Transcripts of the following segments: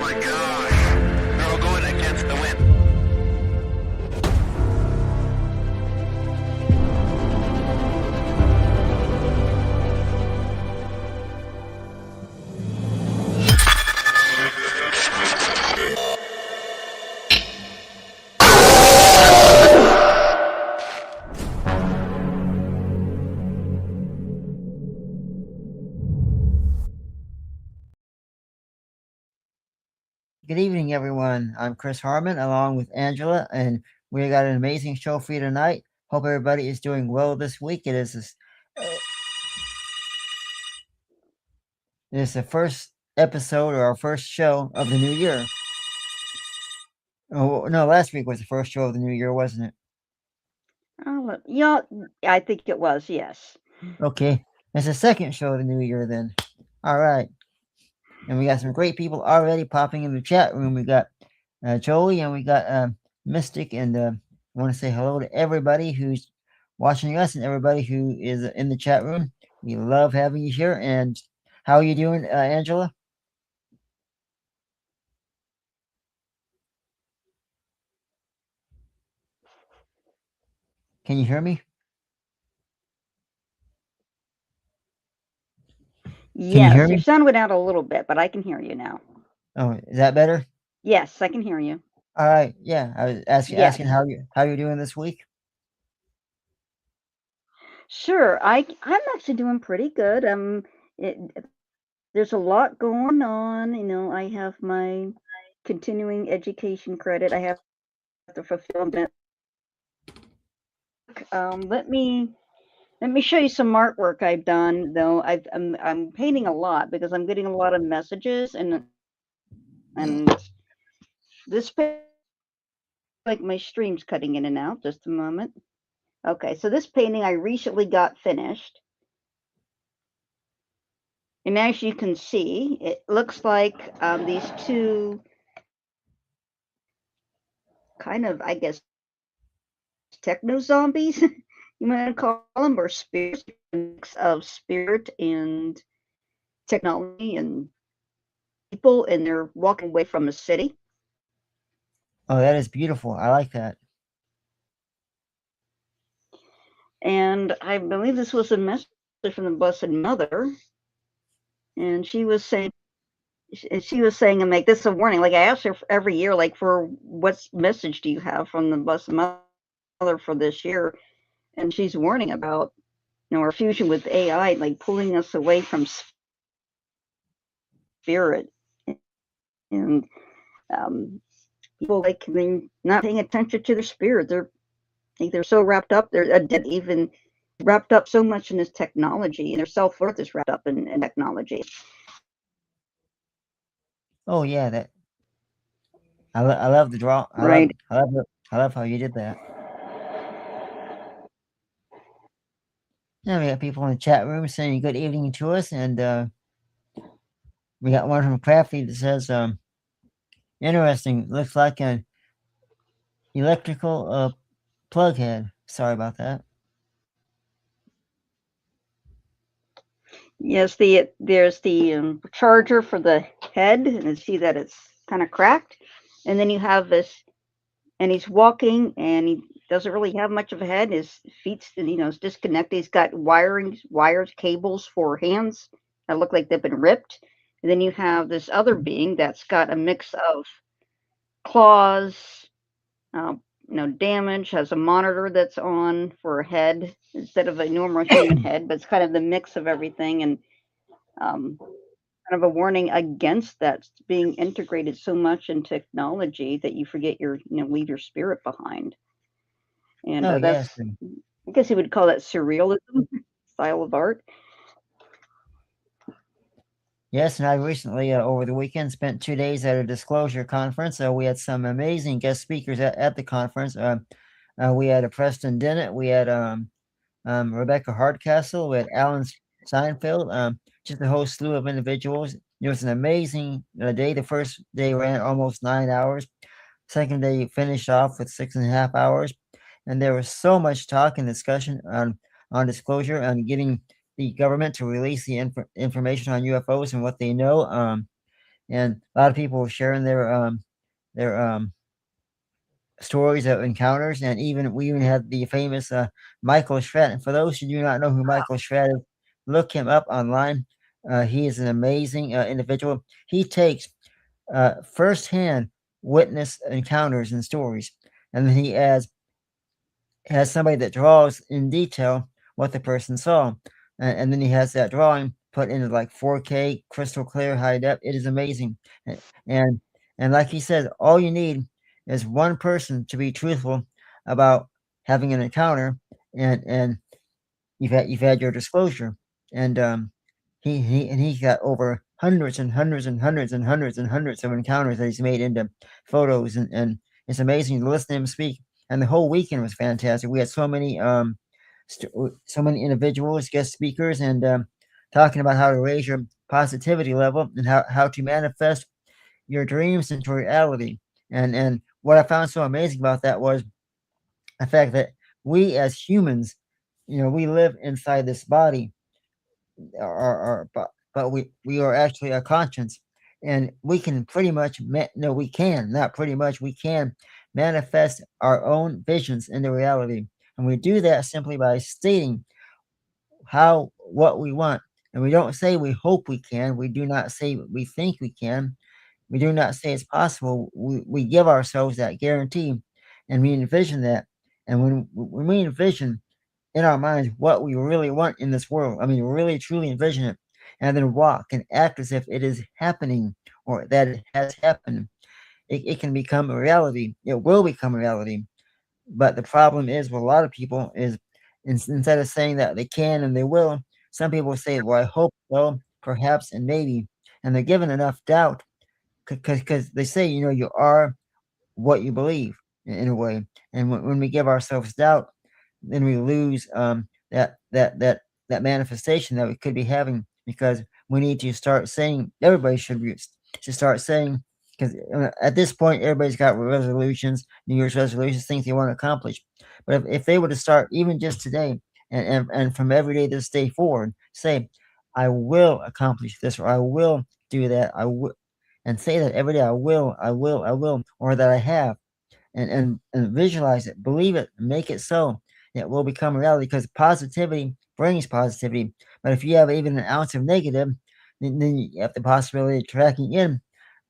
my gosh. They're all going against the wind. Good evening, everyone. I'm Chris Harmon, along with Angela, and we got an amazing show for you tonight. Hope everybody is doing well this week. It is the first episode or our first show of the new year. Oh no, last week was the first show of the new year, wasn't it? Oh, yeah, I think it was, yes. Okay, it's the second show of the new year then. All right, and we got some great people already popping in the chat room. We got Joey and we got Mystic, and I want to say hello to everybody who's watching us and everybody who is in the chat room. We love having you here. And how are you doing, Angela? Can you hear me? Can you hear Yes, your me? sound went out a little bit, but I can hear you now. Oh, is that better? Yes, I can hear you. All right. Yeah, I was Yes. asking how you're doing this week. Sure, I'm actually doing pretty good. It, there's a lot going on. I have my continuing education credit. I have to fulfill that. Let me show you some artwork I've done. Though I'm painting a lot because I'm getting a lot of messages and this like my stream's cutting in and out. Just a moment. Okay, so this painting I recently got finished. And as you can see, it looks like these two kind of, I guess, techno zombies, you might call them, or spirits, a mix of spirit and technology and people, and they're walking away from a city. Oh, that is beautiful. I like that. And I believe this was a message from the Blessed Mother. And she was saying, and like, this is a warning. Like, I ask her every year, like, for what message do you have from the Blessed Mother for this year? And she's warning about, our fusion with AI, like pulling us away from spirit. And people, like, not paying attention to their spirit. They're so wrapped up. They're even wrapped up so much in this technology, and their self-worth is wrapped up in technology. Oh yeah, that I love the draw. Right. I love how you did that. Now we got people in the chat room saying good evening to us, and we got one from Crafty that says, interesting, looks like an electrical plug head. Sorry about that. Yes, there's the charger for the head, and you see that it's kind of cracked. And then you have this, and he's walking, and he doesn't really have much of a head. His feet's, is disconnected. He's got wires, cables for hands that look like they've been ripped. And then you have this other being that's got a mix of claws, damage, has a monitor that's on for a head instead of a normal human head, but it's kind of the mix of everything, and kind of a warning against that being integrated so much in technology that you forget leave your spirit behind. And Oh that's, yes. I guess you would call that surrealism style of art. Yes, and I recently, over the weekend, spent 2 days at a disclosure conference. We had some amazing guest speakers at the conference. We had Preston Dennett, we had Rebecca Hardcastle, we had Alan Seinfeld, just a whole slew of individuals. It was an amazing day. The first day ran almost 9 hours. Second day finished off with 6.5 hours. And there was so much talk and discussion on disclosure and getting the government to release the information on UFOs and what they know. and a lot of people were sharing their stories of encounters, and we even had the famous Michael Shred. And for those who do not know who Michael Shred is, look him up online. He is an amazing individual. He takes firsthand witness encounters and stories, and then he has somebody that draws in detail what the person saw, and then he has that drawing put into like 4K, crystal clear, high def. It is amazing, and and like he said, all you need is one person to be truthful about having an encounter, and you've had your disclosure, and he got over hundreds and hundreds and hundreds and hundreds and hundreds of encounters that he's made into photos, and it's amazing to listen to him speak. And the whole weekend was fantastic. We had so many individuals, guest speakers, and talking about how to raise your positivity level and how to manifest your dreams into reality. And what I found so amazing about that was the fact that we as humans, we live inside this body, but we are actually a conscience, and we can pretty much no, we can not pretty much we can manifest our own visions into reality, and we do that simply by stating what we want. And we don't say we hope we can, we do not say we think we can, we do not say it's possible. We give ourselves that guarantee, and we envision that. And when we envision in our minds what we really want in this world, I mean, really truly envision it, and then walk and act as if it is happening or that it has happened, it can become a reality. It will become a reality. But the problem is with a lot of people is instead of saying that they can and they will, some people say, well, I hope so, perhaps, and maybe. And they're given enough doubt because they say, you are what you believe in a way. And when we give ourselves doubt, then we lose that manifestation that we could be having, because we need to start saying, everybody should start saying, because at this point everybody's got resolutions, New Year's resolutions, things they want to accomplish. But if they were to start even just today, and from every day this day forward, say, I will accomplish this, or I will do that, I will, and say that every day, I will, or that I have, and visualize it, believe it, make it so. It will become reality, because positivity brings positivity. But if you have even an ounce of negative, then you have the possibility of tracking in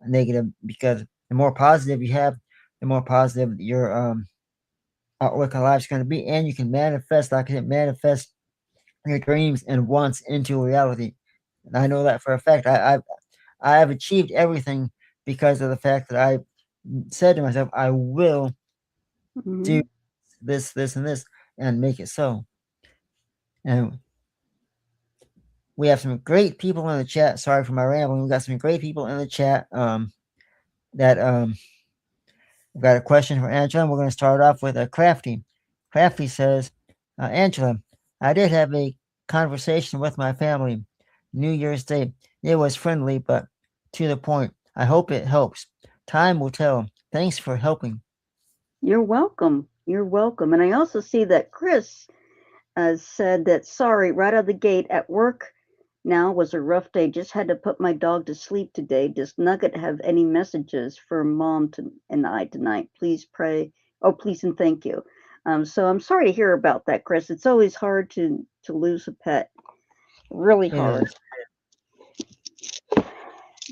negative, because the more positive you have, the more positive your outlook on life is going to be, and you can manifest, like I said, manifest your dreams and wants into reality. And I know that for a fact. I have achieved everything because of the fact that I said to myself, I will do this, and this, and make it so. And we have some great people in the chat. Sorry for my rambling. We got some great people in the chat. We've got a question for Angela, and we're going to start off with a Crafty. Crafty says, Angela, I did have a conversation with my family New Year's Day. It was friendly, but to the point. I hope it helps. Time will tell. Thanks for helping. You're welcome. You're welcome. And I also see that Chris said that, sorry, right out of the gate at work now was a rough day. Just had to put my dog to sleep today. Does Nugget have any messages for Mom and I tonight? Please pray. Oh, please and thank you. So I'm sorry to hear about that, Chris. It's always hard to lose a pet. Really hard.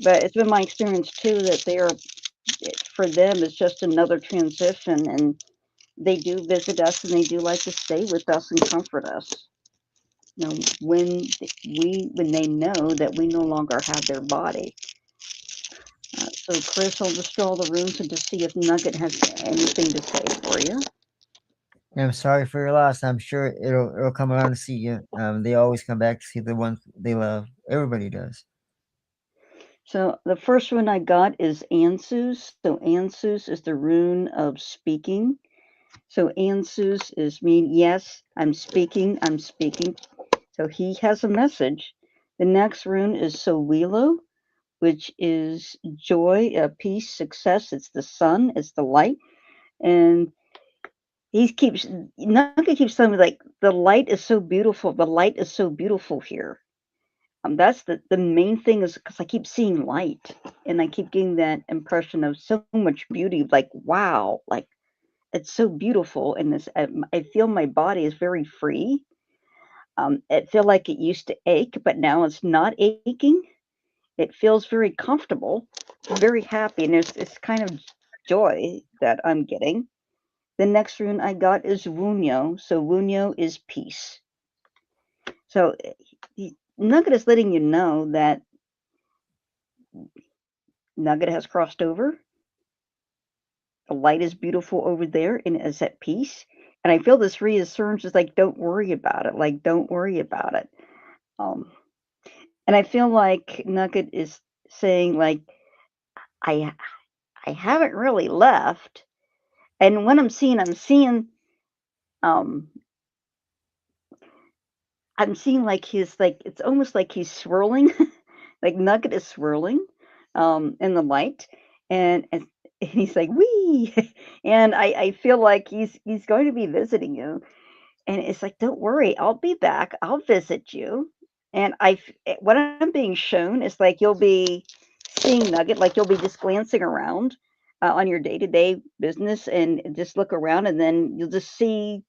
But it's been my experience too that for them, it's just another transition, and they do visit us and they do like to stay with us and comfort us. When they know that we no longer have their body. So Chris, I'll just draw the runes and to see if Nugget has anything to say for you. I'm sorry for your loss. I'm sure it'll come around to see you. They always come back to see the ones they love. Everybody does. So the first one I got is Ansus. So Ansus is the rune of speaking. So Ansus is yes, I'm speaking. So he has a message. The next rune is Sowilo, which is joy, peace, success. It's the sun, it's the light. And Nugget keeps telling me, like, the light is so beautiful. The light is so beautiful here. That's the main thing is because I keep seeing light, and I keep getting that impression of so much beauty, like, wow, like, it's so beautiful, and this I feel my body is very free. It feel like it used to ache, but now it's not aching. It feels very comfortable, very happy, and there's this kind of joy that I'm getting. The next rune I got is Wunyo, so Wunyo is peace. So, Nugget is letting you know that Nugget has crossed over. The light is beautiful over there and is at peace. And I feel this reassurance is like, don't worry about it. Like, don't worry about it. Um, and I feel like Nugget is saying, like, I I haven't really left. And when um I'm seeing like he's like it's almost like he's swirling, like Nugget is swirling in the light, and he's like wee, and I feel like he's going to be visiting you, and it's like don't worry, I'll be back, I'll visit you, and what I'm being shown is like you'll be seeing Nugget, like you'll be just glancing around on your day to day business and just look around, and then you'll just see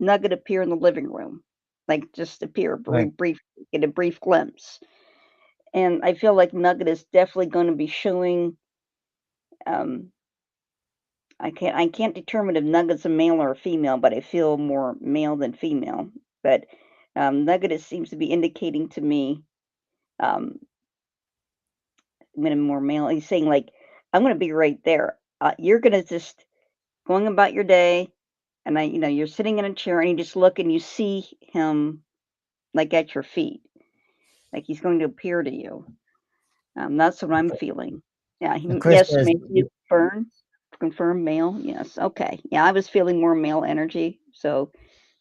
Nugget appear in the living room, like, just appear very Right. brief get a brief glimpse, and I feel like Nugget is definitely gonna be showing, um I can't determine if Nugget's a male or a female, but I feel more male than female, but, Nugget seems to be indicating to me, um, when I'm more male, he's saying, like, "I'm gonna be right there, you're gonna just going about your day, and you're sitting in a chair, and you just look and you see him, like, at your feet." Like he's going to appear to you. That's what I'm feeling. Yeah, Chris yes, says, maybe you confirm male. Yes, okay. Yeah, I was feeling more male energy, so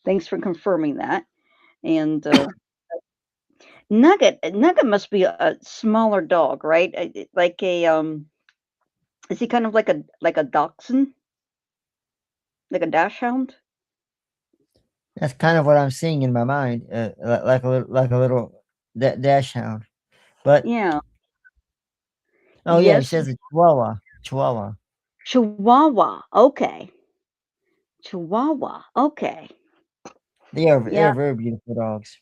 thanks for confirming that. And Nugget must be a smaller dog, right? Like is he kind of like a dachshund, like a dachshund? that's kind of what I'm seeing in my mind, like a little dash hound. But Yeah. oh yeah, he Yes, says a chihuahua. Chihuahua. Chihuahua. Okay, Chihuahua. Okay. They are Yeah. very beautiful dogs.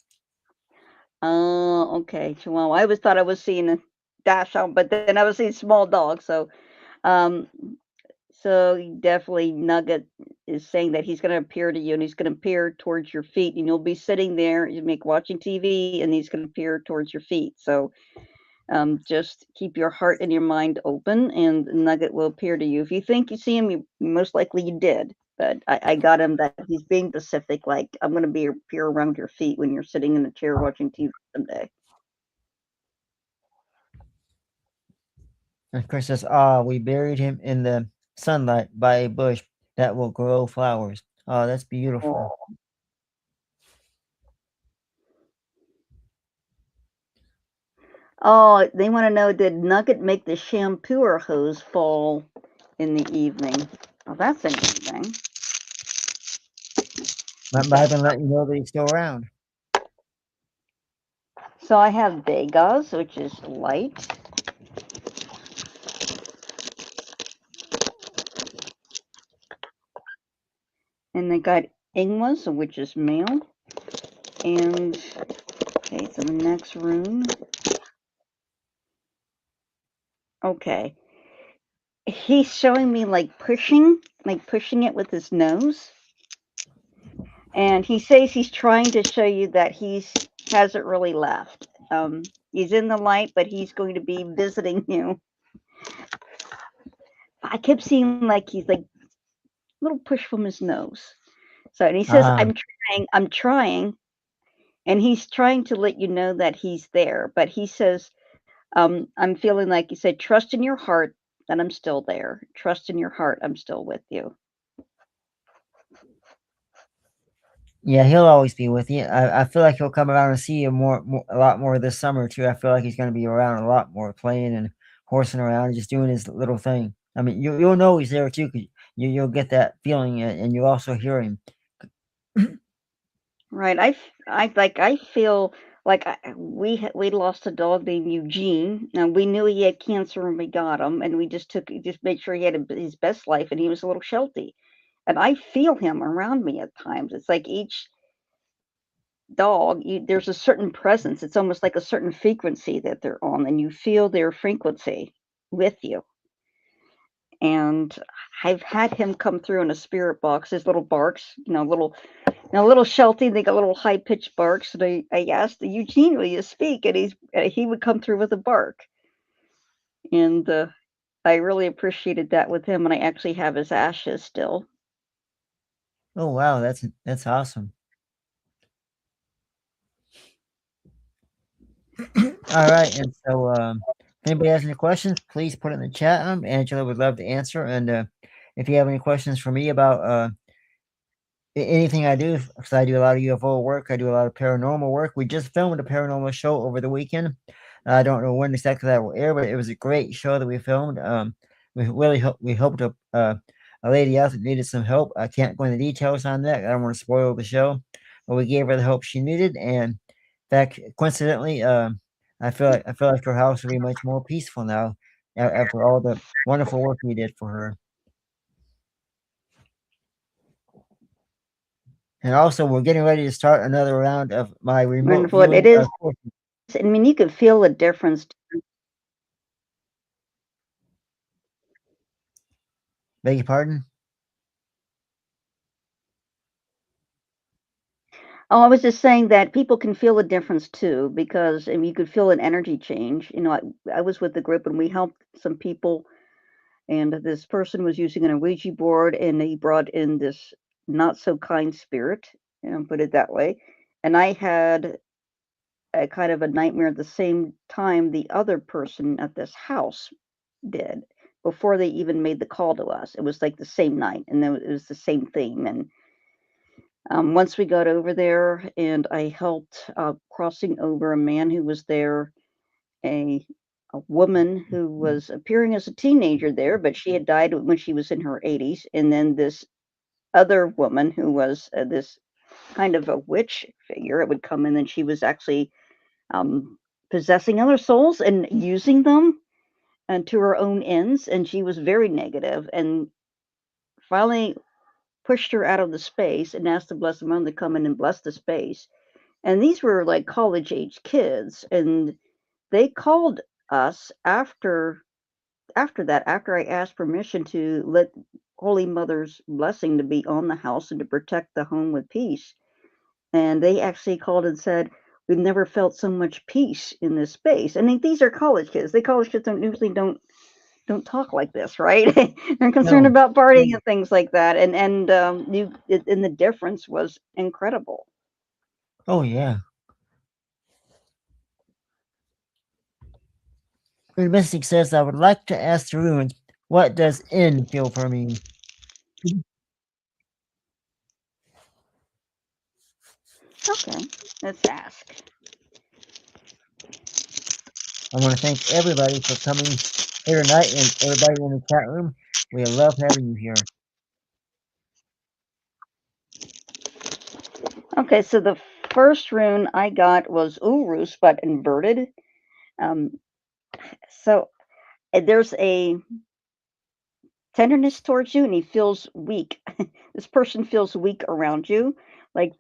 Oh, okay, Chihuahua. I always thought I was seeing a dachshund, but then I was seeing small dogs. Um, so definitely Nugget is saying that he's going to appear to you, and he's going to appear towards your feet, and you'll be sitting there, you make watching TV, and he's going to appear towards your feet. So just keep your heart and your mind open, and Nugget will appear to you. If you think you see him, most likely you did. But I got him that he's being specific, like I'm going to be appear around your feet when you're sitting in a chair watching TV someday. And Chris says, "Ah, we buried him in the sunlight by a bush that will grow flowers. Oh, that's beautiful." Oh, they want to know, did Nugget make the shampoo or hose fall in the evening? Oh, that's interesting. But I've been letting you know that he's still around. So I have Vegas, which is light. And I got Ingwas, which is male. And, okay, so the next rune. Okay. He's showing me like pushing it with his nose. And he says he's trying to show you that he's hasn't really left. He's in the light, but he's going to be visiting you. I kept seeing like he's like little push from his nose. So, and he says, Ah, I'm trying, and he's trying to let you know that he's there. But he says, I'm feeling like he said, trust in your heart that I'm still there. Trust in your heart, I'm still with you. yeah, he'll always be with you. I feel like he'll come around and see you a lot more this summer too. I feel like he's going to be around a lot more, playing and horsing around, and just doing his little thing. I mean, you'll know he's there too, because you'll get that feeling, and you'll also hear him. Right. I feel like we lost a dog named Eugene. Now we knew he had cancer when we got him, and we just made sure he had his best life, and he was a little shelty. And I feel him around me at times. It's like each dog, there's a certain presence. It's almost like a certain frequency that they're on, and you feel their frequency with you. And I've had him come through in a spirit box. His little barks, little Sheltie. They got little high pitched barks. And I asked Eugene, "Will you speak?" And he would come through with a bark. And I really appreciated that with him. And I actually have his ashes still. Oh wow, that's awesome. All right, and so if anybody has any questions, please put it in the chat. Angela would love to answer. And if you have any questions for me about anything I do, because I do a lot of UFO work, I do a lot of paranormal work. We just filmed a paranormal show over the weekend. I don't know when exactly that will air, but it was a great show that we filmed. We really helped a lady out that needed some help. I can't go into details on that. I don't want to spoil the show, but we gave her the help she needed. And in fact, coincidentally, I feel like her house will be much more peaceful now after all the wonderful work we did for her. And also, we're getting ready to start another round of my remote Wonderful. viewing. It is. I mean, you could feel the difference. Beg your pardon? Oh, I was just saying that people can feel a difference too, because you could feel an energy change. I was with the group and we helped some people, and this person was using an Ouija board, and he brought in this not so kind spirit, put it that way. And I had a kind of a nightmare at the same time the other person at this house did before they even made the call to us. It was like the same night, and then it was the same theme. And once we got over there, and I helped crossing over a man who was there, a woman who was appearing as a teenager there, but she had died when she was in her 80s, and then this other woman who was this kind of a witch figure. It would come in, and she was actually possessing other souls and using them and to her own ends, and she was very negative, and finally pushed her out of the space and asked the Blessed Mother to come in and bless the space. And these were like college age kids, and they called us after that, after I asked permission to let Holy Mother's blessing to be on the house and to protect the home with peace. And they actually called and said, "We've never felt so much peace in this space." I mean, these are college kids. The college kids don't talk like this, right? They're concerned No. about partying and things like that. And the difference was incredible. Oh, yeah. Good Mystic says, I would like to ask the ruins, what does in feel for me? Okay, let's ask. I want to thank everybody for coming here tonight and everybody in the chat room. We love having you here. Okay, so the first rune I got was Urus, but inverted. So there's a tenderness towards you, and he feels weak. This person feels weak around you, like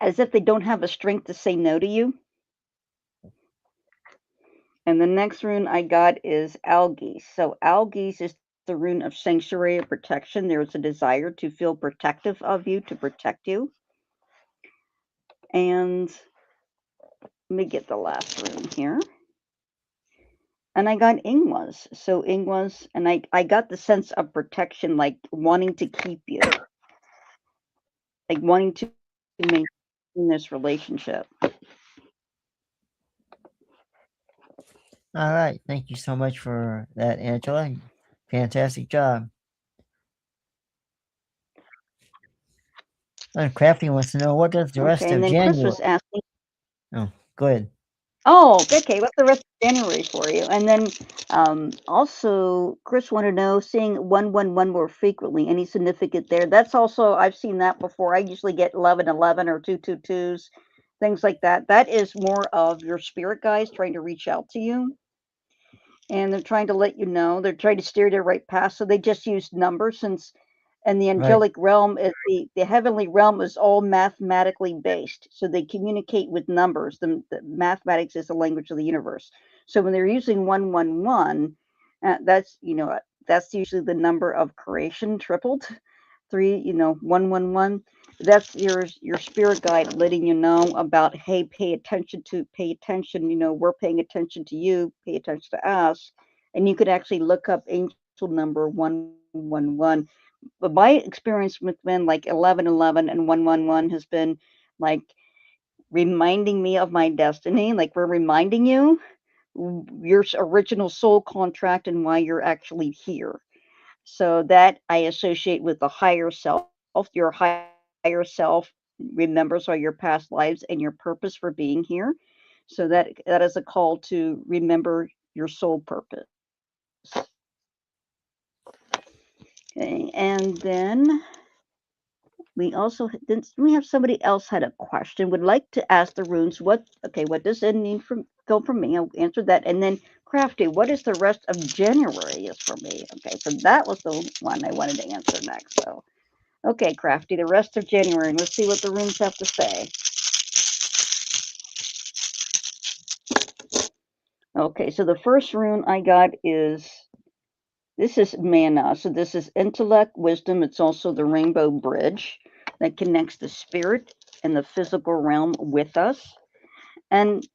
as if they don't have the strength to say no to you. And the next rune I got is Algies. So Algies is the rune of sanctuary and protection. There is a desire to feel protective of you, to protect you. And let me get the last rune here. And I got Ingwas. So Ingwas, and I got the sense of protection, like wanting to keep you, like wanting to maintain this relationship. All right. Thank you so much for that, Angela. Fantastic job. And Crafty wants to know, what does the rest Okay, of and then January... Chris was asking. Oh, go ahead. Oh, okay. What's the rest of January for you? And then also, Chris wanted to know, seeing 111 more frequently, any significant there? That's also, I've seen that before. I usually get 1111 or 222s things like that. That is more of your spirit guides trying to reach out to you, and they're trying to let you know. They're trying to steer their right path. So they just use numbers since and the Right. angelic realm is the heavenly realm is all mathematically based. So they communicate with numbers. The mathematics is the language of the universe. So when they're using 111, that's that's usually the number of creation tripled. Three, 111. That's your spirit guide letting you know about, hey, pay attention, we're paying attention to you, pay attention to us. And you could actually look up angel number 111. But my experience with men like 1111 and 111 has been like reminding me of my destiny. Like we're reminding you your original soul contract and why you're actually here. So that I associate with the higher self. Your higher self remembers all your past lives and your purpose for being here. So that is a call to remember your soul purpose. Okay, and then we have somebody else had a question. Would like to ask the runes what does it mean from go from me? I'll answer that. And then Crafty, what is the rest of January is for me? Okay, so that was the one I wanted to answer next. So okay, Crafty, the rest of January. Let's see what the runes have to say. Okay, so the first rune I got is this is mana. So this is intellect, wisdom. It's also the rainbow bridge that connects the spirit and the physical realm with us. And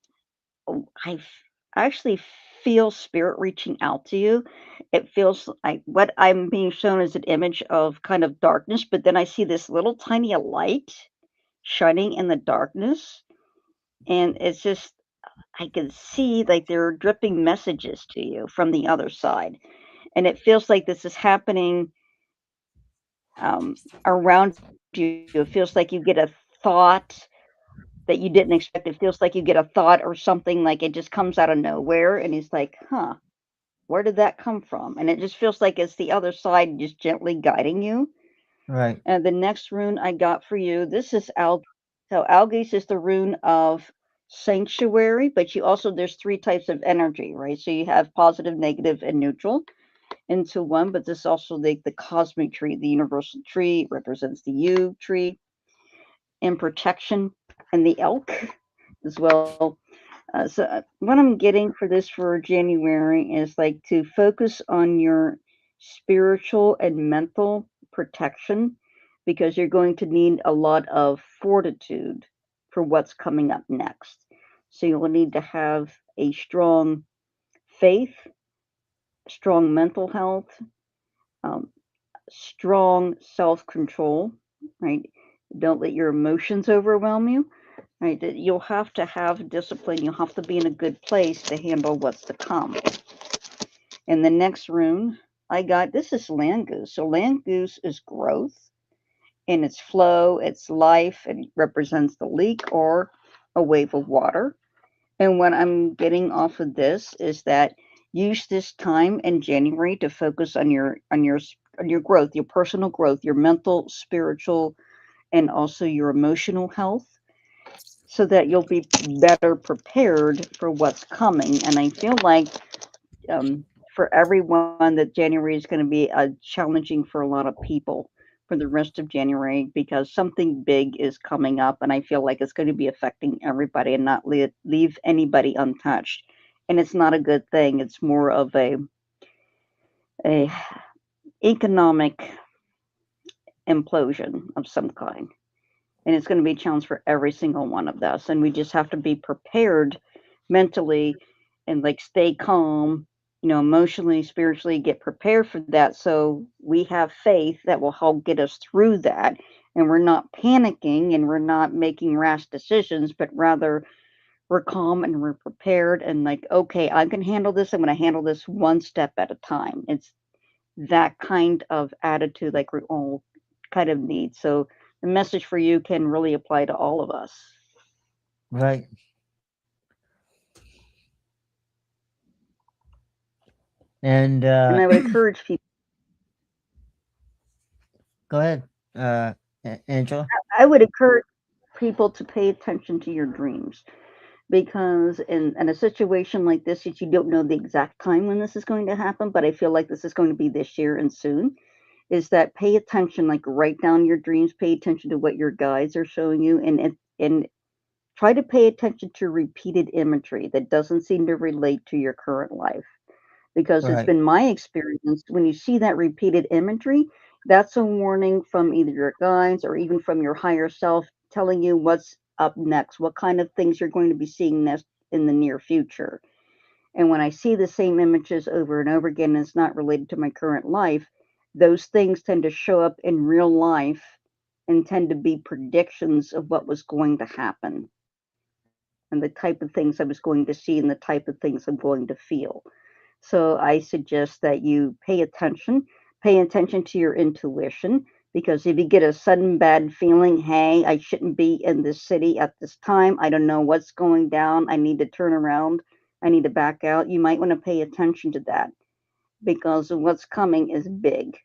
actually feel spirit reaching out to you. It feels like what I'm being shown is an image of kind of darkness, but then I see this little tiny light shining in the darkness. And it's just, I can see like there are dripping messages to you from the other side. And it feels like this is happening around you. It feels like you get a thought that you didn't expect. It feels like you get a thought or something like it just comes out of nowhere. And it's like, huh, where did that come from? And it just feels like it's the other side just gently guiding you. Right. And the next rune I got for you, this is So Algis is the rune of sanctuary, but you also there's three types of energy, right? So you have positive, negative, and neutral into one, but this also the cosmic tree, the universal tree represents the U tree and protection and the elk as well. What I'm getting for this for January is like to focus on your spiritual and mental protection because you're going to need a lot of fortitude for what's coming up next. So you'll need to have a strong faith, strong mental health, um, strong self control, right? Don't let your emotions overwhelm you, right? That you'll have to have discipline. You'll have to be in a good place to handle what's to come. And the next rune I got, this is land goose. So land goose is growth in its flow, its life. It represents the leak or a wave of water. And what I'm getting off of this is that use this time in January to focus on your growth, your personal growth, your mental, spiritual, and also your emotional health so that you'll be better prepared for what's coming. And I feel like for everyone that January is going to be challenging for a lot of people for the rest of January because something big is coming up, and I feel like it's going to be affecting everybody and not leave anybody untouched. And it's not a good thing. It's more of a economic implosion of some kind, and it's going to be a challenge for every single one of us. And we just have to be prepared mentally and like stay calm, emotionally, spiritually, get prepared for that. So we have faith that will help get us through that. And we're not panicking and we're not making rash decisions, but rather we're calm and we're prepared and like, okay, I can handle this. I'm going to handle this one step at a time. It's that kind of attitude like we all kind of need. So the message for you can really apply to all of us. Right. And And I would encourage people. go ahead, Angela. I would encourage people to pay attention to your dreams, because in a situation like this, that you don't know the exact time when this is going to happen, but I feel like this is going to be this year and soon, is that pay attention, like write down your dreams, pay attention to what your guides are showing you, and try to pay attention to repeated imagery that doesn't seem to relate to your current life. Because it's Right. been my experience, when you see that repeated imagery, that's a warning from either your guides or even from your higher self telling you what's up next, what kind of things you're going to be seeing next in the near future. And when I see the same images over and over again, and it's not related to my current life, those things tend to show up in real life and tend to be predictions of what was going to happen and the type of things I was going to see and the type of things I'm going to feel. So I suggest that you pay attention to your intuition, because if you get a sudden bad feeling, hey, I shouldn't be in this city at this time, I don't know what's going down, I need to turn around, I need to back out, you might want to pay attention to that, because what's coming is big.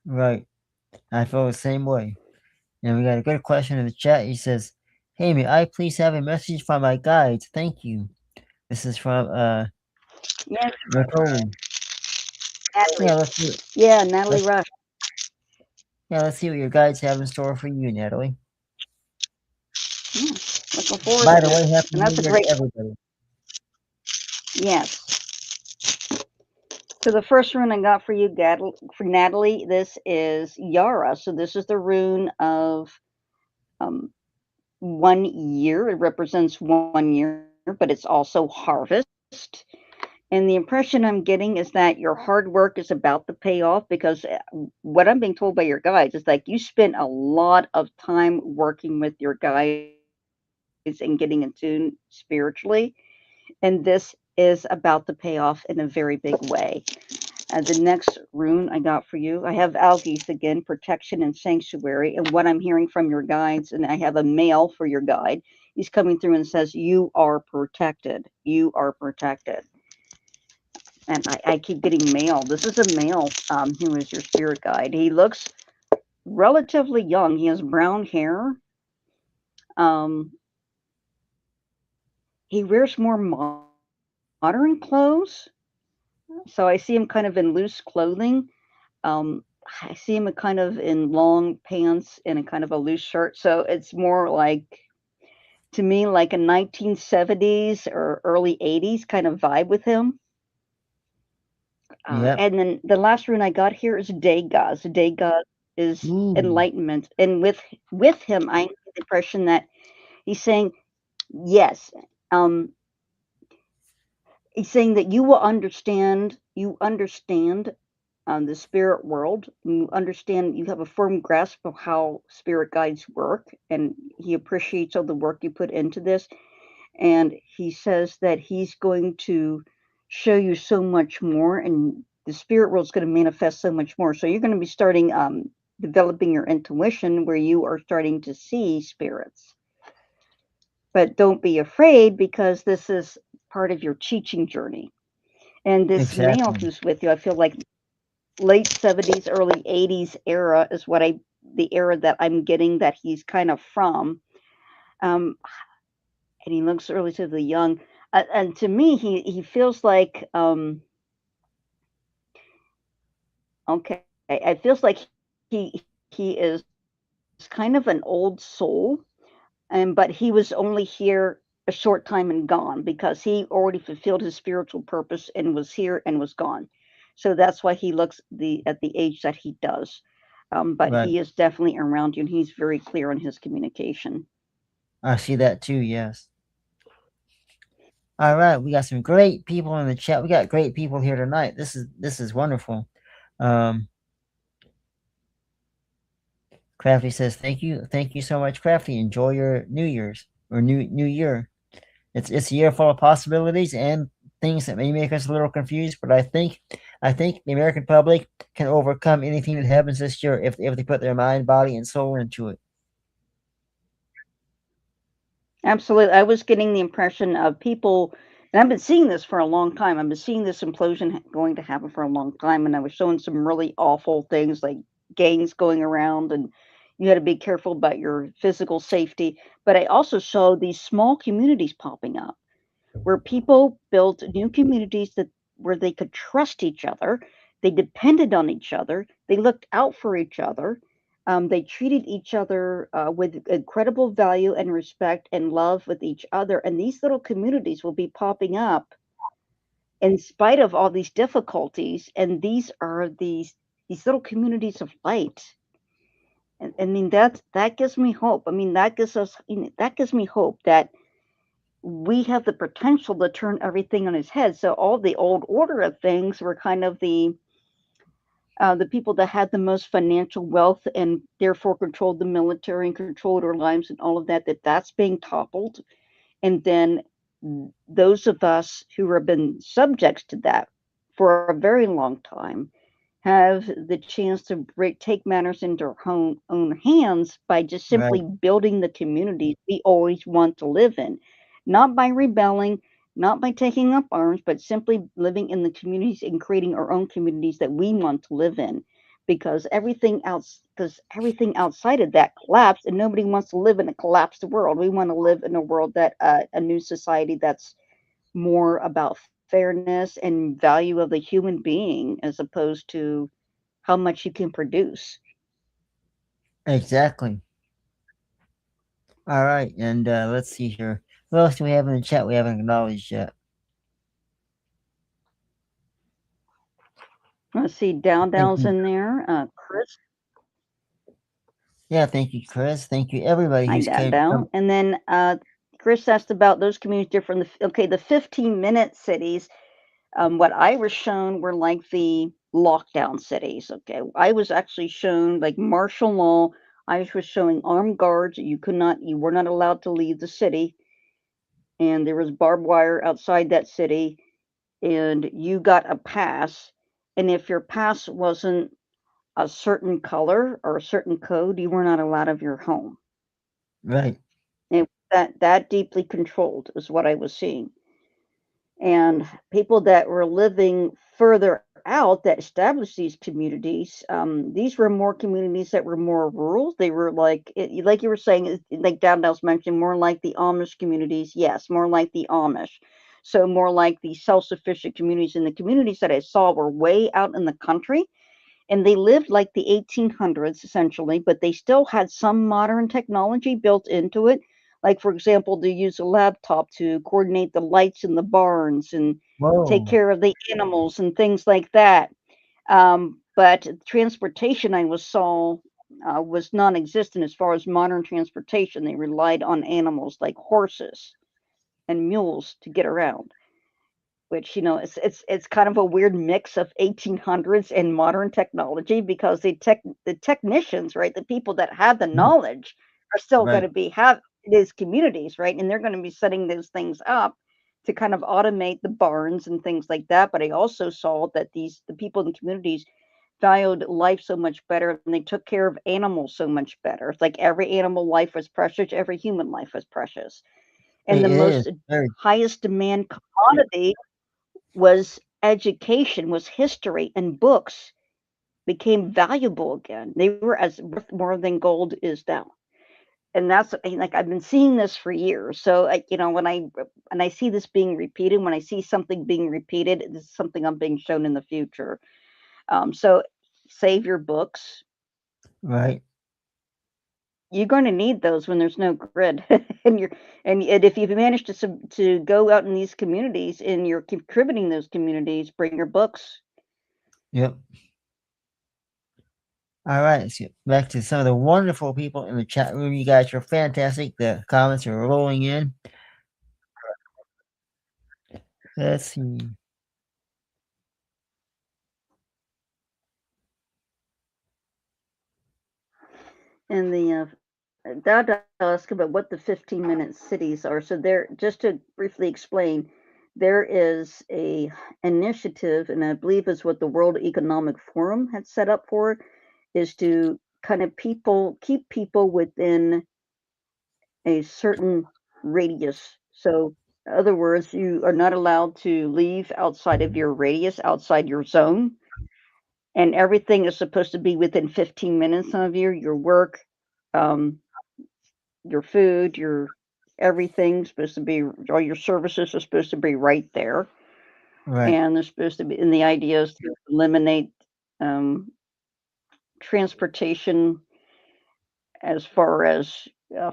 Right. I feel the same way. And we got a good question in the chat. He says, "Hey, may I please have a message from my guides? Thank you." This is from Yes, Nicole. Natalie. Yeah, let's see. Yeah, Natalie Let's Rush. let's see what your guides have in store for you, Natalie. Yeah, looking forward By to the way, this. happy And that's New a Year to great, everybody. yes. So the first rune I got for you, for Natalie, this is Yara. So this is the rune of um, 1 year. It represents 1 year, but it's also harvest. And the impression I'm getting is that your hard work is about to pay off, because what I'm being told by your guides is like you spent a lot of time working with your guides and getting in tune spiritually. And this is about to pay off in a very big way. The next rune I got for you, I have Algies again, protection and sanctuary. And what I'm hearing from your guides, and I have a male for your guide, he's coming through and says, "You are protected. You are protected." And I keep getting male. This is a male who is your spirit guide. He looks relatively young. He has brown hair. Um, he wears more modern clothes. So I see him kind of in loose clothing. I see him kind of in long pants and a kind of a loose shirt. So it's more like, to me, like a 1970s or early 80s kind of vibe with him. Yep. And then the last rune I got here is Daygaz. Daygaz is Ooh. enlightenment. And with him, I get the impression that he's saying, yes, um, he's saying that you understand the spirit world. You understand, you have a firm grasp of how spirit guides work, and he appreciates all the work you put into this. And he says that he's going to show you so much more, and the spirit world is going to manifest so much more. So you're going to be starting developing your intuition, where you are starting to see spirits. But don't be afraid, because this is part of your teaching journey. And this male Exactly. who's with you, I feel like late 70s, early 80s era is the era that I'm getting that he's kind of from. Um, and he looks relatively young. And to me, he feels like, okay, it feels like he is kind of an old soul, and but he was only here a short time and gone, because he already fulfilled his spiritual purpose and was here and was gone. So that's why he looks at the age that he does. But Right. he is definitely around you, and he's very clear in his communication. I see that too. Yes. All right. We got some great people in the chat. We got great people here tonight. This is wonderful. Um, Crafty says, thank you so much, Crafty. Enjoy your New Year's or New Year. It's a year full of possibilities and things that may make us a little confused, but I think the American public can overcome anything that happens this year if they put their mind, body, and soul into it. Absolutely. I was getting the impression of people, and I've been seeing this for a long time. I've been seeing this implosion going to happen for a long time, and I was showing some really awful things like gangs going around, and you had to be careful about your physical safety. But I also saw these small communities popping up where people built new communities that where they could trust each other, they depended on each other, they looked out for each other, they treated each other with incredible value and respect and love with each other. And these little communities will be popping up in spite of all these difficulties. And these are these little communities of light. And I mean that gives me hope. I mean that gives us that gives me hope that we have the potential to turn everything on its head. So all the old order of things were kind of the people that had the most financial wealth and therefore controlled the military and controlled our lives and all of that. That's being toppled, and then those of us who have been subjects to that for a very long time have the chance to take matters into our own hands by just simply Right. building the communities we always want to live in, not by rebelling, not by taking up arms, but simply living in the communities and creating our own communities that we want to live in. Because everything outside of that collapsed, and nobody wants to live in a collapsed world. We want to live in a world that a new society that's more about fairness and value of the human being as opposed to how much you can produce. Exactly. All right. And let's see here. What else do we have in the chat we haven't acknowledged yet? Let's see, Down Thank Dow's you. in there. Chris, Yeah, thank you, Chris. Thank you, everybody hi who's Down came. Down. And then Chris asked about those communities different. Okay, the 15-minute cities. What I was shown were like the lockdown cities. Okay, I was actually shown like martial law. I was showing armed guards. You were not allowed to leave the city, and there was barbed wire outside that city, and you got a pass. And if your pass wasn't a certain color or a certain code, you were not allowed of your home. Right. And that deeply controlled is what I was seeing. And people that were living further out that established these communities, these were more communities that were more rural. They were like you were saying, like Downdel's mentioned, more like the Amish communities. Yes, more like the Amish. So more like the self-sufficient communities. And the communities that I saw were way out in the country, and they lived like the 1800s essentially, but they still had some modern technology built into it. Like, for example, they use a laptop to coordinate the lights in the barns and take Whoa. care of the animals and things like that. But transportation I was non-existent as far as modern transportation. They relied on animals like horses and mules to get around, which it's kind of a weird mix of 1800s and modern technology, because the technicians, right, the people that have the Mhm. knowledge are still going to Right. be have these communities, right, and they're going to be setting those things up to kind of automate the barns and things like that. But I also saw that the people in the communities valued life so much better, and they took care of animals so much better. It's like every animal life was precious, every human life was precious, and It the is most very highest demand commodity was education, was history, and books became valuable again. They were as worth more than gold is now. And that's like I've been seeing this for years. So when I see this being repeated, when I see something being repeated, this is something I'm being shown in the future. So save your books. right. You're going to need those when there's no grid, and if you've managed to go out in these communities and you're contributing those communities, bring your books. Yep. All right. Let's get back to some of the wonderful people in the chat room. You guys are fantastic. The comments are rolling in. Let's see. And the Dada asked about what the 15-minute cities are. So there, just to briefly explain, there is a initiative, and I believe is what the World Economic Forum had set up for, is to kind of keep people within a certain radius. So in other words, you are not allowed to leave outside of your radius, outside your zone, and everything is supposed to be within 15 minutes of you, your work, Um, your food, your everything's supposed to be, all your services are supposed to be right there. Right. And they're supposed to be, and the idea is to eliminate um, transportation as far as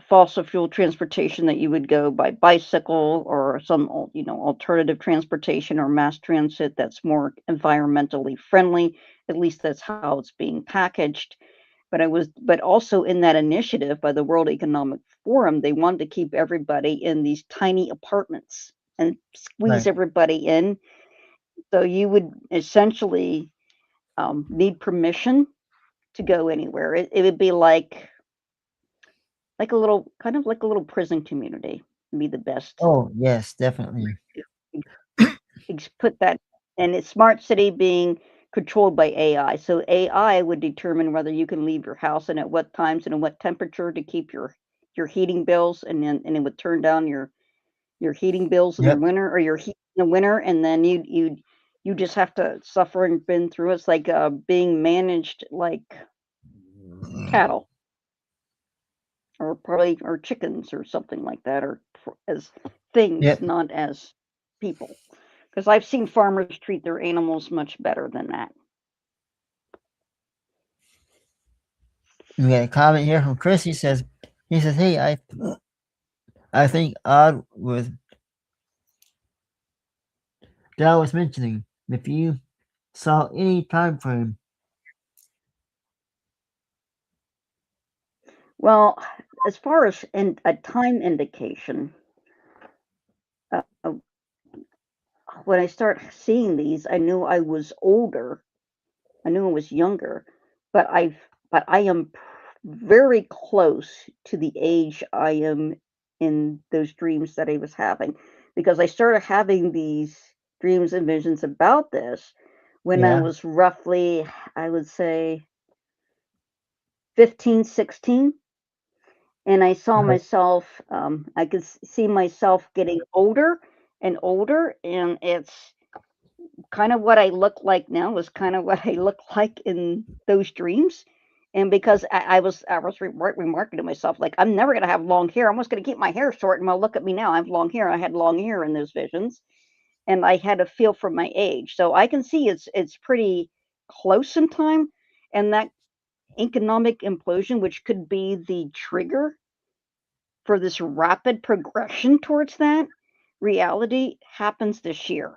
fossil fuel transportation, that you would go by bicycle or some alternative transportation or mass transit that's more environmentally friendly. At least that's how it's being packaged. But also in that initiative by the World Economic Forum, they wanted to keep everybody in these tiny apartments and squeeze Right. everybody in. So you would essentially need permission to go anywhere. It would be like a little, kind of like a little prison community, would be the best. Oh, yes, definitely. Put that, and it's smart city being controlled by AI. So AI would determine whether you can leave your house and at what times and at what temperature to keep your heating bills, and it would turn down your heating bills in the Yep. winter, or your heat in the winter, and then you just have to suffer and been through. It's like being managed like cattle, or probably, or chickens or something like that, or as things, Yep. not as people. Because I've seen farmers treat their animals much better than that. We got a comment here from Chris. He says, hey, I think odd with Dal was mentioning, if you saw any time frame. Well, as far as a time indication, uh, when I start seeing these, I knew I was older. I knew I was younger, but I am very close to the age I am in those dreams that I was having, because I started having these dreams and visions about this when I Yeah. was roughly, I would say, 15, 16. And I saw Right. myself, I could see myself getting older and older, and it's kind of what I look like now was kind of what I look like in those dreams. And because I was remarking to myself, like, I'm never gonna have long hair. I'm just gonna keep my hair short. And well, look at me now. I have long hair. I had long hair in those visions, and I had a feel for my age. So I can see it's pretty close in time, and that economic implosion, which could be the trigger for this rapid progression towards that reality, happens this year.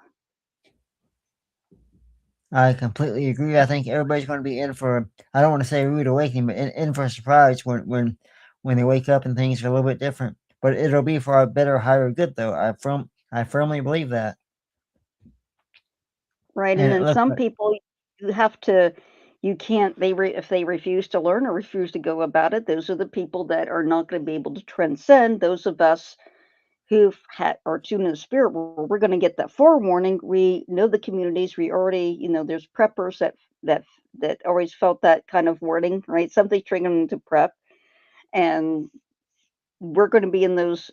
I completely agree. I think everybody's going to be in for, I don't want to say a rude awakening, but in for a surprise when they wake up and things are a little bit different. But it'll be for our better, higher good, though. I firmly believe that. Right, and And it then looks some like, people, you have to, you can't, if they refuse to learn or refuse to go about it, those are the people that are not going to be able to transcend. Those of us who've had, are tuned in the spirit world, we're going to get that forewarning. We know the communities. We already, there's preppers that that always felt that kind of wording, right? Something triggering them to prep, and we're going to be in those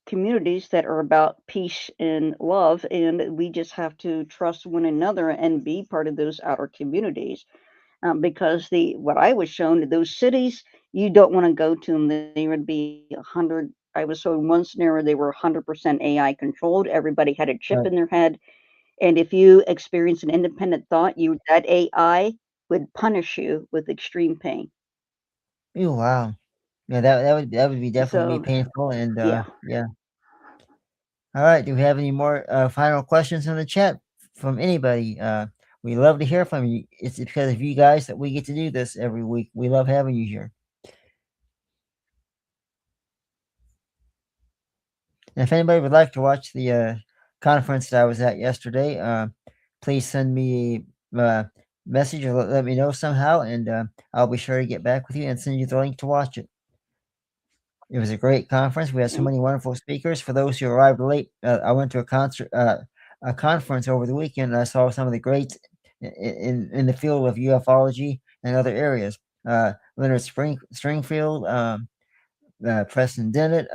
communities that are about peace and love, and we just have to trust one another and be part of those outer communities, because the what I was shown, those cities, you don't want to go to them. They would be 100. I was shown one scenario, they were 100% AI controlled. Everybody had a chip right. in their head, and if you experience an independent thought, you that AI would punish you with extreme pain. Oh, wow. Yeah, that would be definitely be So painful. And yeah. yeah. All right. Do we have any more final questions in the chat from anybody? We love to hear from you. It's because of you guys that we get to do this every week. We love having you here. And if anybody would like to watch the conference that I was at yesterday, please send me a message or let me know somehow, and I'll be sure to get back with you and send you the link to watch it. It was a great conference. We had so many wonderful speakers. For those who arrived late, I went to a conference over the weekend, and I saw some of the greats in the field of ufology and other areas. Leonard Stringfield, Preston Dennett,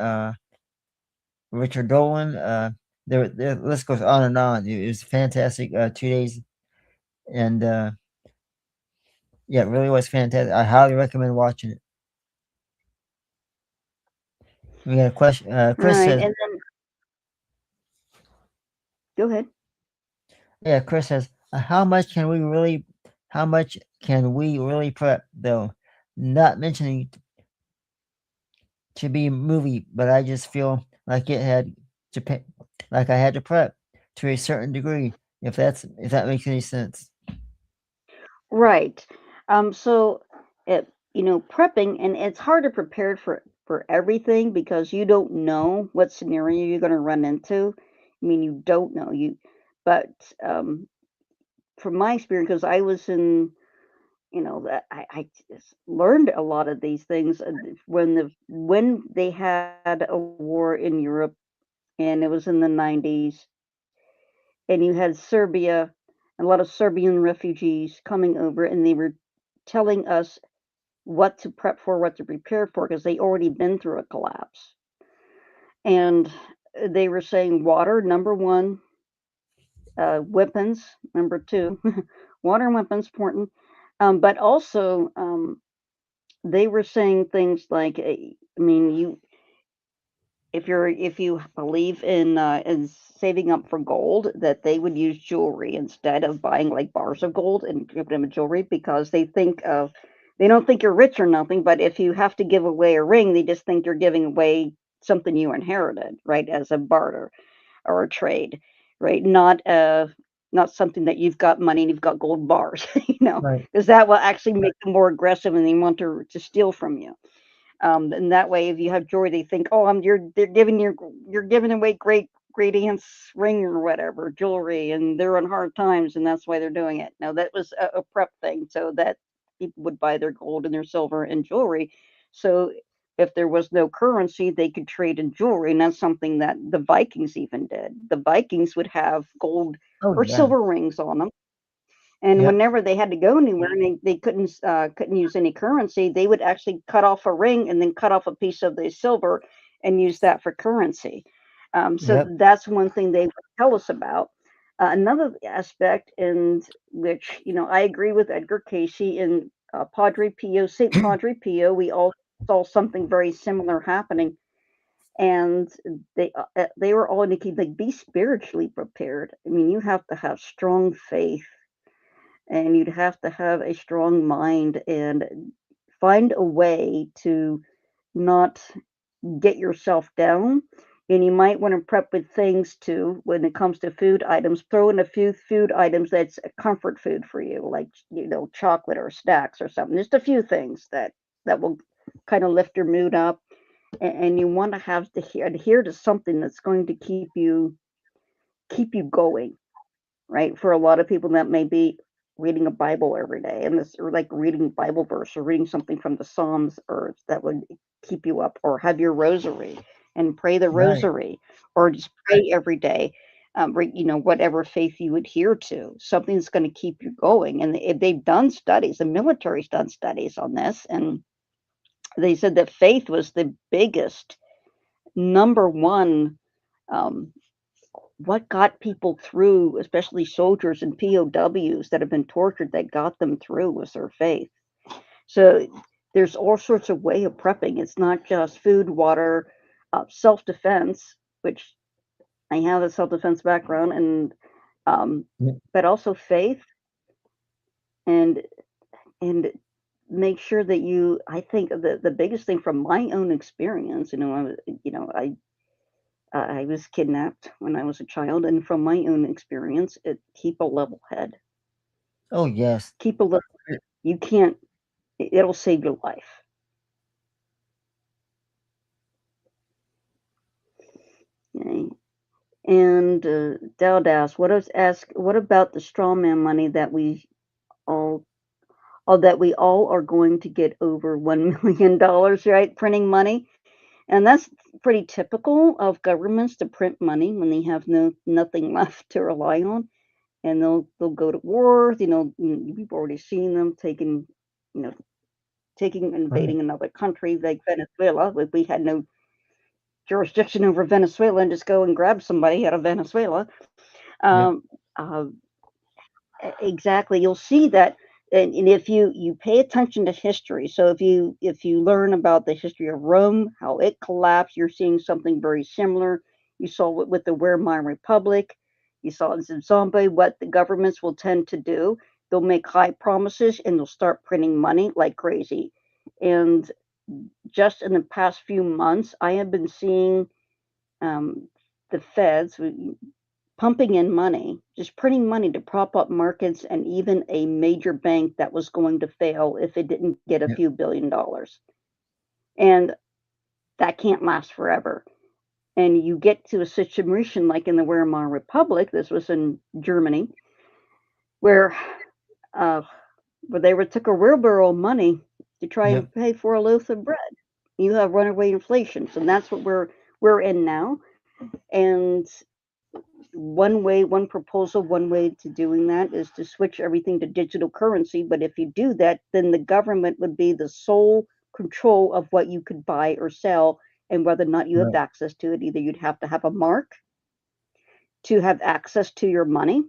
Richard Dolan. The list goes on and on. It was fantastic 2 days, and yeah, it really was fantastic. I highly recommend watching it. We got a question. Chris Right, says, and then go ahead. "Yeah, Chris says, how much can we really prep though? Not mentioning to be movie, but I just feel like it had to pay, like I had to prep to a certain degree. If that makes any sense." Right. So it, prepping, and it's hard to prepare for everything because you don't know what scenario you're going to run into. I mean, you don't know but um, from my experience, because I was in, that I just learned a lot of these things when they had a war in Europe, and it was in the 90s, and you had Serbia, a lot of Serbian refugees coming over, and they were telling us what to prep for, what to prepare for, because they already been through a collapse. And they were saying water, number one, weapons, number two, water and weapons important. But also, they were saying things like, I mean, if you believe in saving up for gold, that they would use jewelry instead of buying like bars of gold and give them jewelry because they don't think you're rich or nothing, but if you have to give away a ring, they just think you're giving away something you inherited, right, as a barter or a trade, right? Not something that you've got money and you've got gold bars, Right. because that will actually make them more aggressive and they want to steal from you. And that way, if you have jewelry, they think, oh, you're giving away great aunt's ring or whatever jewelry, and they're on hard times, and that's why they're doing it. Now that was a prep thing, so that people would buy their gold and their silver and jewelry. So if there was no currency, they could trade in jewelry, and that's something that the Vikings even did. The Vikings would have gold Oh or yeah. silver rings on them, and Yep. whenever they had to go anywhere and they couldn't use any currency, they would actually cut off a ring and then cut off a piece of the silver and use that for currency. So Yep. that's one thing they would tell us about. Another aspect in which, I agree with Edgar Casey in Padre Pio, St. Padre Pio, we all saw something very similar happening. And they were all indicating like be spiritually prepared. I mean, you have to have strong faith, and you'd have to have a strong mind and find a way to not get yourself down. And you might want to prep with things too when it comes to food items. Throw in a few food items that's a comfort food for you, like chocolate or snacks or something. Just a few things that will kind of lift your mood up. And you want to have to adhere to something that's going to keep you going, right? For a lot of people, that may be reading a Bible every day, and this, or like reading Bible verse, or reading something from the Psalms, or that would keep you up, or have your rosary and pray the Right. rosary, or just pray every day. Whatever faith you adhere to, something's going to keep you going. And they've done studies, the military's done studies on this, and they said that faith was the biggest, number one, um, what got people through, especially soldiers and POWs that have been tortured, that got them through was their faith. So there's all sorts of way of prepping. It's not just food, water, self-defense, which I have a self-defense background, and Yep. but also faith, and and make sure that you. I think the biggest thing from my own experience, I was kidnapped when I was a child, and from my own experience, keep a level head. Oh yes. Keep a level. You can't. It'll save your life. Okay. And Dowd asked, what about the straw man money all, that we all are going to get over $1 million, right? Printing money, and that's pretty typical of governments to print money when they have nothing left to rely on, and they'll go to war. We've already seen them you know, taking Right. invading another country like Venezuela. If we had no jurisdiction over Venezuela and just go and grab somebody out of Venezuela. Yep. Um, uh, exactly. You'll see that and if you pay attention to history, so if you learn about the history of Rome, how it collapsed, you're seeing something very similar. You saw it with the Weimar Republic. You saw in Zimbabwe what the governments will tend to do. They'll make high promises and they'll start printing money like crazy. And just in the past few months, I have been seeing um, the feds pumping in money, just printing money to prop up markets, and even a major bank that was going to fail if it didn't get a Yep. few $1 billion. And that can't last forever. And you get to a situation like in the Weimar Republic, this was in Germany, where uh, where they took a wheelbarrow of money to try Yep. and pay for a loaf of bread. You have runaway inflation, so that's what we're in now. And one proposal, one way to doing that is to switch everything to digital currency. But if you do that, then the government would be the sole control of what you could buy or sell and whether or not you have Right. access to it. Either you'd have to have a mark to have access to your money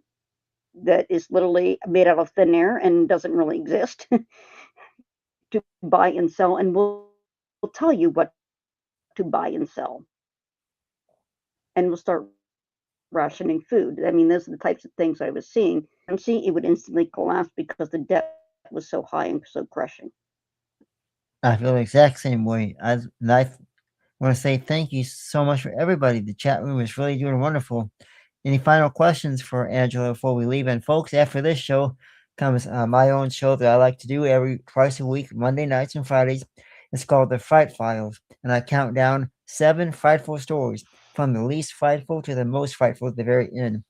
that is literally made out of thin air and doesn't really exist to buy and sell, and will tell you what to buy and sell, and we'll start rationing food. I mean, those are the types of things I was seeing. And see, it would instantly collapse because the debt was so high and so crushing. I feel the exact same way. I want to say thank you so much for everybody. The chat room is really doing wonderful. Any final questions for Angela before we leave? And folks, after this show comes my own show that I like to do every twice a week, Monday nights and Fridays. It's called The Fright Files, and I count down 7 frightful stories from the least frightful to the most frightful at the very end.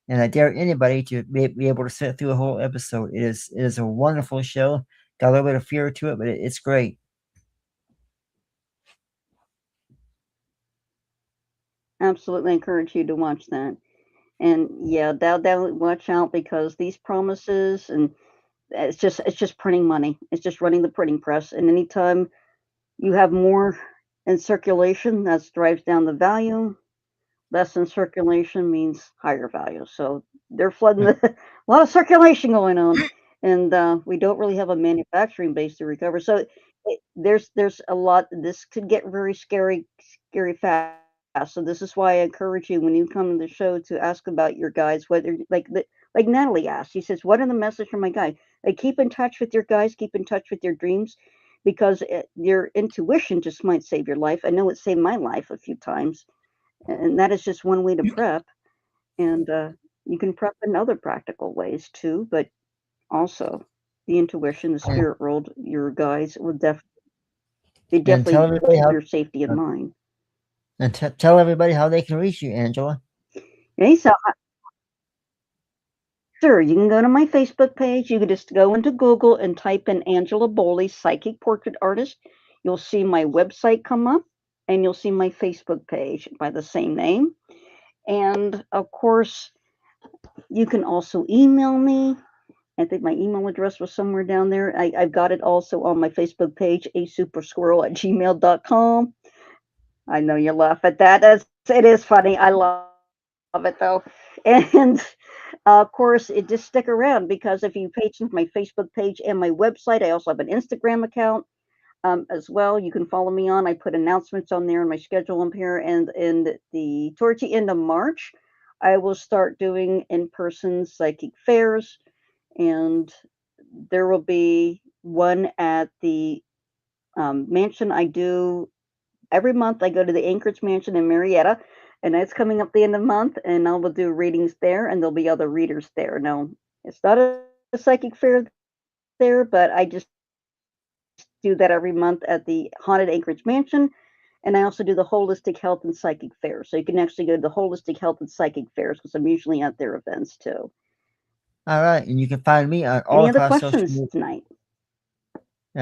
And I dare anybody to be able to sit through a whole episode. It is a wonderful show. Got a little bit of fear to it, but it's great. Absolutely encourage you to watch that. And yeah, they'll watch out because these promises, and it's just printing money. It's just running the printing press. And anytime you have more in circulation, that drives down the value. Less in circulation means higher value. So they're flooding Right. a lot of circulation going on, and we don't really have a manufacturing base to recover. So there's a lot. This could get very scary fast. So this is why I encourage you when you come to the show to ask about your guides. Whether like Natalie asked, she says, "What are the message from my guide?" Like, keep in touch with your guides. Keep in touch with your dreams, because your intuition just might save your life. I know it saved my life a few times, and that is just one way to prep. And you can prep in other practical ways too, but also the intuition, the And, spirit world, your guides will and tell definitely everybody keep how your safety in mind. and tell everybody how they can reach you, Angela. Okay, so sure, you can go to my Facebook page. You can just go into Google and type in Angela Boley, psychic portrait artist. You'll see my website come up, and you'll see my Facebook page by the same name. And of course, you can also email me. I think my email address was somewhere down there. I've got it also on my Facebook page, asupersquirrel@gmail.com. I know you laugh at that. It is funny. I love it though. And of course, it just stick around, because if you pay attention to my Facebook page and my website, I also have an Instagram account as well. You can follow me on. I put announcements on there and my schedule on here. And towards the end of March, I will start doing in-person psychic fairs, and there will be one at the mansion I do every month. I go to the Anchorage Mansion in Marietta, and that's coming up the end of the month, and I will do readings there, and there'll be other readers there. No, it's not a psychic fair there, but I just do that every month at the Haunted Anchorage Mansion. And I also do the Holistic Health and Psychic Fair. So you can actually go to the Holistic Health and Psychic Fairs, because I'm usually at their events too. All right, and you can find me on all Any other across social questions media. tonight?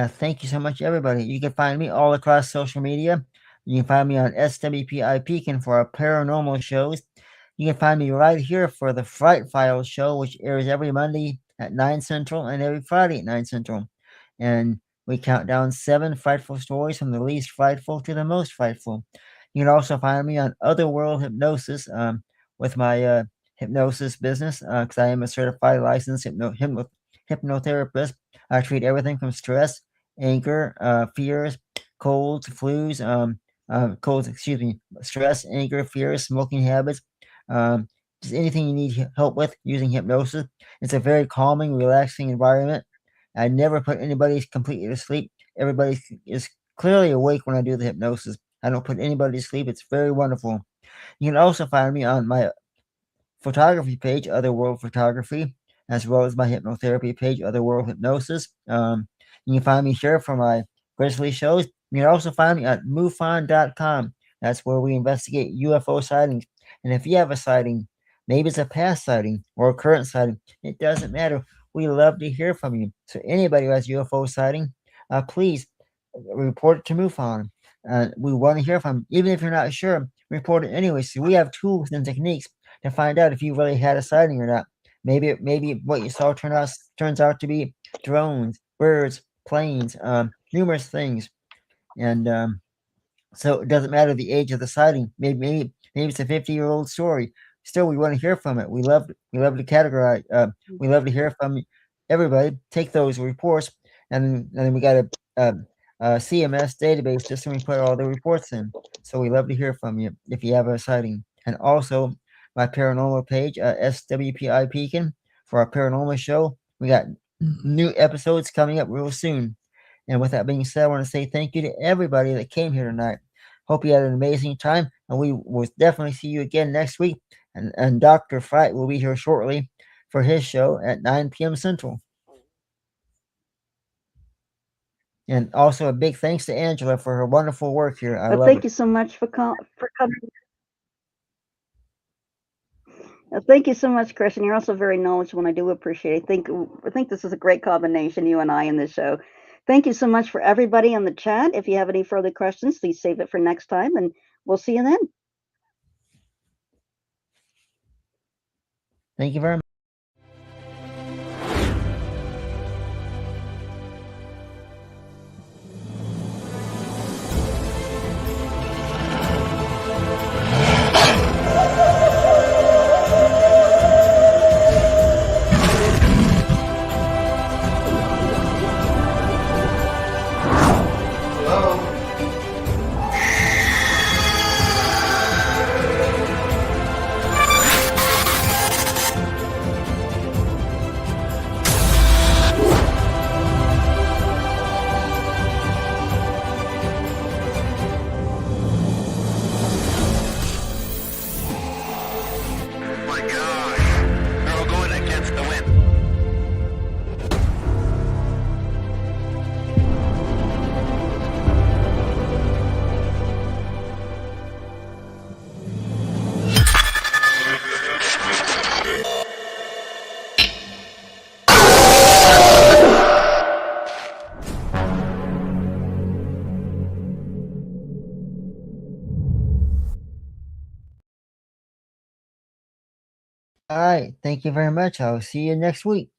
Thank you so much, everybody. You can find me all across social media. You can find me on SWPI Pekin for our paranormal shows. You can find me right here for the Fright Files show, which airs every Monday at 9 Central and every Friday at 9 Central. And we count down 7 frightful stories from the least frightful to the most frightful. You can also find me on Otherworld Hypnosis with my hypnosis business, because I am a certified licensed hypnotherapist. I treat everything from stress, anger, fears, colds, flus, stress, anger, fears, smoking habits, just anything you need help with using hypnosis. It's a very calming, relaxing environment. I never put anybody completely to sleep. Everybody is clearly awake when I do the hypnosis. I don't put anybody to sleep. It's very wonderful. You can also find me on my photography page, Otherworld Photography, as well as my hypnotherapy page, Otherworld Hypnosis. You can find me here for my grizzly shows. You can also find me at MUFON.com. That's where we investigate UFO sightings. And if you have a sighting, maybe it's a past sighting or a current sighting, it doesn't matter. We love to hear from you. So anybody who has UFO sighting, please report it to MUFON. We want to hear from you. Even if you're not sure, report it anyway. So we have tools and techniques to find out if you really had a sighting or not. Maybe what you saw turns out to be drones, birds, planes, numerous things, and so it doesn't matter the age of the sighting. Maybe it's a 50-year-old story. Still, we want to hear from it. We love to categorize. We love to hear from everybody. Take those reports, and then we got a CMS database system. We put all the reports in. So we love to hear from you if you have a sighting. And also my paranormal page, SWPI Pekin, for our paranormal show. We got new episodes coming up real soon. And with that being said, I want to say thank you to everybody that came here tonight. Hope you had an amazing time, and we will definitely see you again next week. And Dr. Fright will be here shortly for his show at 9 p.m. Central. And also a big thanks to Angela for her wonderful work here. I love thank it. you so much for coming. Thank you so much, Chris. And you're also very knowledgeable, and I do appreciate it. I think this is a great combination, you and I, in this show. Thank you so much for everybody on the chat. If you have any further questions, please save it for next time, and we'll see you then. Thank you very much. My God, we're all going against the wind. All right. Thank you very much. I'll see you next week.